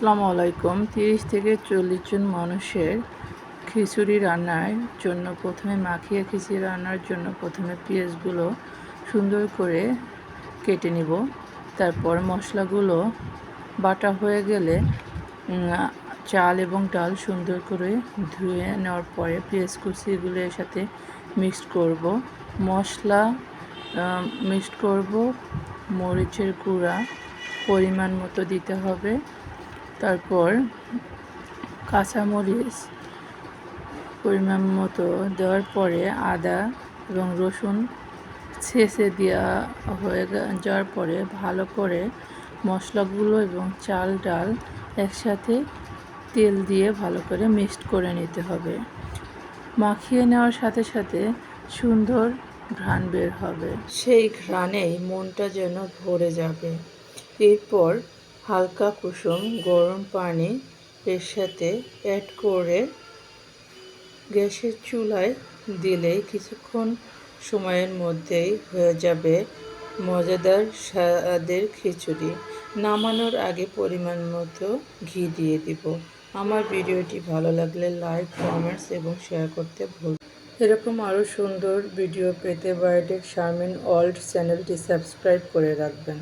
আসসালামু আলাইকুম। ৩০ থেকে ৪০ জন মানুষের খিচুড়ি রান্নার জন্য মাখিয়ে খিচুড়ি রান্নার জন্য প্রথমে পেঁয়াজগুলো সুন্দর করে কেটে নিব। তারপর মশলাগুলো বাটা হয়ে গেলে চাল এবং ডাল সুন্দর করে ধুয়ে নেওয়ার পরে পেঁয়াজ কুচিগুলো এর সাথে মিক্সড করব। মশলা মিক্সড করব, মরিচের গুঁড়া পরিমাণ মতো দিতে হবে। তারপর কাঁচামরিচ পরিমাণ মতো দেওয়ার পরে আদা এবং রসুন ছেঁচে দেওয়া হয়ে যাওয়ার পরে ভালো করে মশলাগুলো এবং চাল ডাল একসাথে তেল দিয়ে ভালো করে মিক্সড করে নিতে হবে। মাখিয়ে নেওয়ার সাথে সাথে সুন্দর ঘ্রাণ বের হবে, সেই ঘ্রাণেই মনটা যেন ভরে যাবে। এরপর হালকা কুসুম গরম পানি এর সাথে অ্যাড করে গ্যাসের চুলায় দিলেই কিছুক্ষণ সময়ের মধ্যেই হয়ে যাবে মজাদার স্বাদের খিচুড়ি। নামানোর আগে পরিমাণ মতো ঘি দিয়ে দিব। আমার ভিডিওটি ভালো লাগলে লাইক, কমেন্টস এবং শেয়ার করতে ভুলবেন না। এরকম আরও সুন্দর ভিডিও পেতে বায়োটেক শারমিন ওয়ার্ল্ড চ্যানেলটি সাবস্ক্রাইব করে রাখবেন।